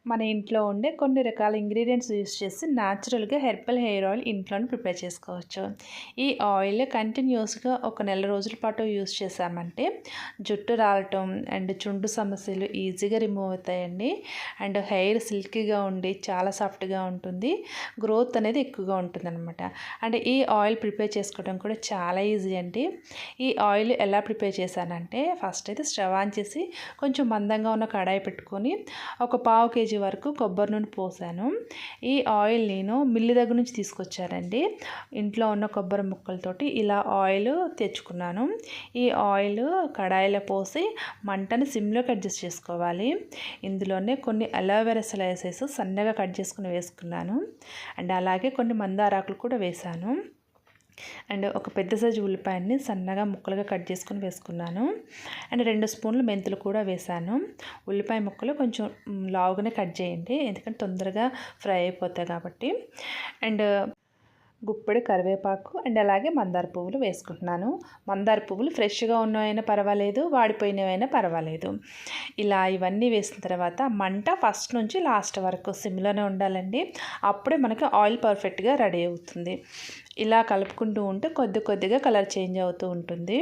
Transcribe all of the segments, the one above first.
మన ఇంట్లో ఉండే కొన్ని రకాల ఇంగ్రీడియంట్స్ యూస్ చేసి న్యాచురల్గా హెర్బల్ హెయిర్ ఆయిల్ ఇంట్లోనే ప్రిపేర్ చేసుకోవచ్చు. ఈ ఆయిల్ కంటిన్యూస్గా ఒక నెల రోజుల పాటు యూస్ చేసామంటే జుట్టు రాలటం అండ్ చుండు సమస్యలు ఈజీగా రిమూవ్ అవుతాయండి. అండ్ హెయిర్ సిల్కీగా ఉండి చాలా సాఫ్ట్గా ఉంటుంది, గ్రోత్ అనేది ఎక్కువగా ఉంటుందన్నమాట. అండ్ ఈ ఆయిల్ ప్రిపేర్ చేసుకోవడం కూడా చాలా ఈజీ అండి. ఈ ఆయిల్ ఎలా ప్రిపేర్ చేశానంటే ఫస్ట్ అయితే స్టవ్ ఆన్ చేసి కొంచెం మందంగా ఉన్న కడాయి పెట్టుకొని ఒక పావు కేజీ వరకు కొబ్బరి నూనె పోసాను. ఈ ఆయిల్ నేను మిల్లు దగ్గర నుంచి తీసుకొచ్చానండి. ఇంట్లో ఉన్న కొబ్బరి ముక్కలతోటి ఇలా ఆయిల్ తెచ్చుకున్నాను. ఈ ఆయిల్ కడాయిలో పోసి మంటని సిమ్లోకి అడ్జస్ట్ చేసుకోవాలి. ఇందులోనే కొన్ని అలోవెరా స్లైసెస్ సన్నగా కట్ చేసుకుని వేసుకున్నాను. అండ్ అలాగే కొన్ని మందారాకులు కూడా వేసాను. అండ్ ఒక పెద్ద సైజు ఉల్లిపాయని సన్నగా ముక్కలుగా కట్ చేసుకుని వేసుకున్నాను. అండ్ 2 స్పూన్లు మెంతులు కూడా వేసాను. ఉల్లిపాయ ముక్కలు కొంచెం లావుగానే కట్ చేయండి, ఎందుకంటే తొందరగా ఫ్రై అయిపోతాయి కాబట్టి. అండ్ గుప్పెడు కరివేపాకు అండ్ అలాగే మందార పువ్వులు వేసుకుంటున్నాను. మందార పువ్వులు ఫ్రెష్గా ఉన్నవైనా పర్వాలేదు, వాడిపోయినవైనా పర్వాలేదు. ఇలా ఇవన్నీ వేసిన తర్వాత మంట ఫస్ట్ నుంచి లాస్ట్ వరకు సిమ్లోనే ఉండాలండి. అప్పుడే మనకి ఆయిల్ పర్ఫెక్ట్గా రెడీ అవుతుంది. ఇలా కలుపుకుంటూ ఉంటే కొద్దిగా కలర్ చేంజ్ అవుతూ ఉంటుంది.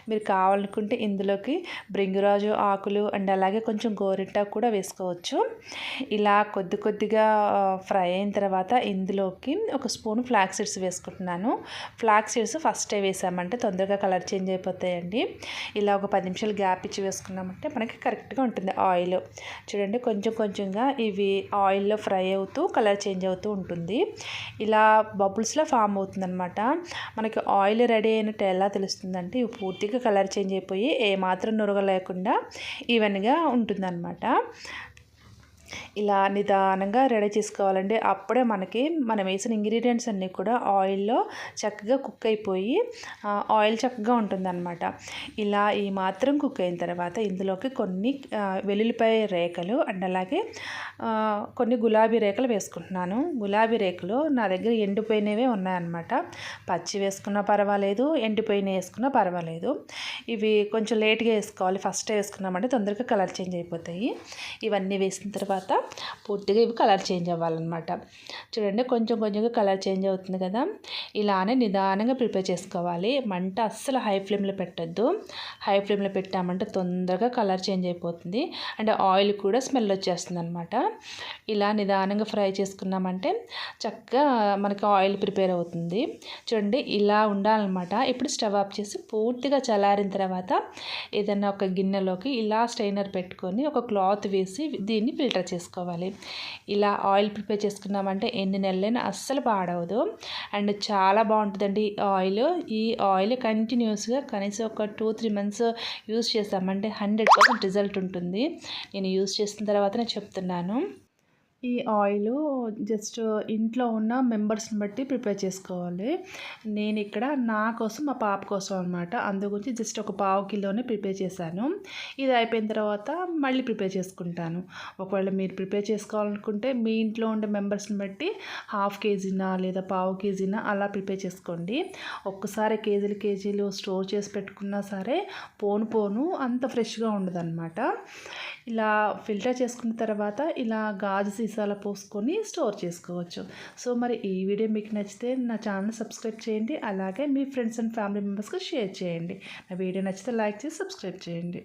మీరు కావాలనుకుంటే ఇందులోకి భృంగిరాజు ఆకులు అండ్ అలాగే కొంచెం గోరింటాకు కూడా వేసుకోవచ్చు. ఇలా కొద్దిగా ఫ్రై అయిన తర్వాత ఇందులోకి ఒక స్పూన్ ఫ్లాక్స్ సీడ్స్ వేసుకుంటున్నాను. ఫ్లాక్స్ సీడ్స్ ఫస్టే వేసామంటే తొందరగా కలర్ చేంజ్ అయిపోతాయండి. ఇలా ఒక 10 నిమిషాలు గ్యాప్ ఇచ్చి వేసుకున్నామంటే మనకి కరెక్ట్గా ఉంటుంది ఆయిల్. చూడండి, కొంచెంగా ఇవి ఆయిల్లో ఫ్రై అవుతూ కలర్ చేంజ్ అవుతూ ఉంటుంది. ఇలా బబుల్స్లో ఫామ్ అవుతుందన్నమాట. మనకి ఆయిల్ రెడీ అయినట్టు ఎలా తెలుస్తుందంటే ఇవి పూర్తిగా కలర్ చేంజ్ అయిపోయి ఏమాత్రం నురగ లేకుండా ఈవెన్గా ఉంటుందన్నమాట. ఇలా నిదానంగా రెడీ చేసుకోవాలండి. అప్పుడే మనం వేసిన ఇంగ్రీడియంట్స్ అన్నీ కూడా ఆయిల్లో చక్కగా కుక్ అయిపోయి ఆయిల్ చక్కగా ఉంటుందన్నమాట. ఇలా ఈ మాత్రం కుక్ అయిన తర్వాత ఇందులోకి కొన్ని వెల్లుల్లిపాయ రేఖలు అండ్ అలాగే కొన్ని గులాబీ రేఖలు వేసుకుంటున్నాను. గులాబీ రేఖలు నా దగ్గర ఎండిపోయినవే ఉన్నాయన్నమాట. పచ్చి వేసుకున్నా పర్వాలేదు, ఎండిపోయినవి వేసుకున్నా పర్వాలేదు. ఇవి కొంచెం లేట్గా వేసుకోవాలి. ఫస్ట్ వేసుకున్నామంటే తొందరగా కలర్ చేంజ్ అయిపోతాయి. ఇవన్నీ వేసిన తర్వాత పూర్తిగా ఇవి కలర్ చేంజ్ అవ్వాలన్నమాట. చూడండి, కొంచెంగా కలర్ చేంజ్ అవుతుంది కదా. ఇలానే నిదానంగా ప్రిపేర్ చేసుకోవాలి. మంట అస్సలు హై ఫ్లేమ్లో పెట్టద్దు. హై ఫ్లేమ్లో పెట్టామంటే తొందరగా కలర్ చేంజ్ అయిపోతుంది అండ్ ఆయిల్ కూడా స్మెల్ వచ్చేస్తుంది అనమాట. ఇలా నిదానంగా ఫ్రై చేసుకున్నామంటే చక్కగా మనకి ఆయిల్ ప్రిపేర్ అవుతుంది. చూడండి, ఇలా ఉండాలన్నమాట. ఇప్పుడు స్టవ్ ఆఫ్ చేసి పూర్తిగా చల్లారిన తర్వాత ఏదైనా ఒక గిన్నెలోకి ఇలా స్ట్రైనర్ పెట్టుకొని ఒక క్లాత్ వేసి దీన్ని ఫిల్టర్ చేసుకోవాలి. ఇలా ఆయిల్ ప్రిపేర్ చేసుకున్నామంటే ఎన్ని నెలలైనా అస్సలు పాడవదు అండ్ చాలా బాగుంటుందండి ఈ ఆయిల్ కంటిన్యూస్గా కనీసం ఒక 2-3 మంత్స్ యూస్ చేస్తామంటే 100% రిజల్ట్ ఉంటుంది. నేను యూస్ చేసిన తర్వాతనే చెప్తున్నాను. ఈ ఆయిల్ జస్ట్ ఇంట్లో ఉన్న మెంబర్స్ని బట్టి ప్రిపేర్ చేసుకోవాలి. నేను ఇక్కడ నా కోసం మా పాప కోసం అనమాట, అందుగురించి జస్ట్ ఒక పావు కిలోనే ప్రిపేర్ చేశాను. ఇది అయిపోయిన తర్వాత మళ్ళీ ప్రిపేర్ చేసుకుంటాను. ఒకవేళ మీరు ప్రిపేర్ చేసుకోవాలనుకుంటే మీ ఇంట్లో ఉండే మెంబర్స్ని బట్టి 1/2 కేజీనా లేదా పావు కేజీనా అలా ప్రిపేర్ చేసుకోండి. ఒక్కసారి కేజీలు స్టోర్ చేసి పెట్టుకున్నా సరే పోను అంత ఫ్రెష్గా ఉండదన్నమాట. ఇలా ఫిల్టర్ చేసుకున్న తర్వాత ఇలా గాజు సీసాలో పోసుకొని స్టోర్ చేసుకోవచ్చు. సో మరి ఈ వీడియో మీకు నచ్చితే నా ఛానల్ సబ్స్క్రైబ్ చేయండి. అలాగే మీ ఫ్రెండ్స్ అండ్ ఫ్యామిలీ మెంబర్స్కి షేర్ చేయండి. నా వీడియో నచ్చితే లైక్ చేసి సబ్స్క్రైబ్ చేయండి.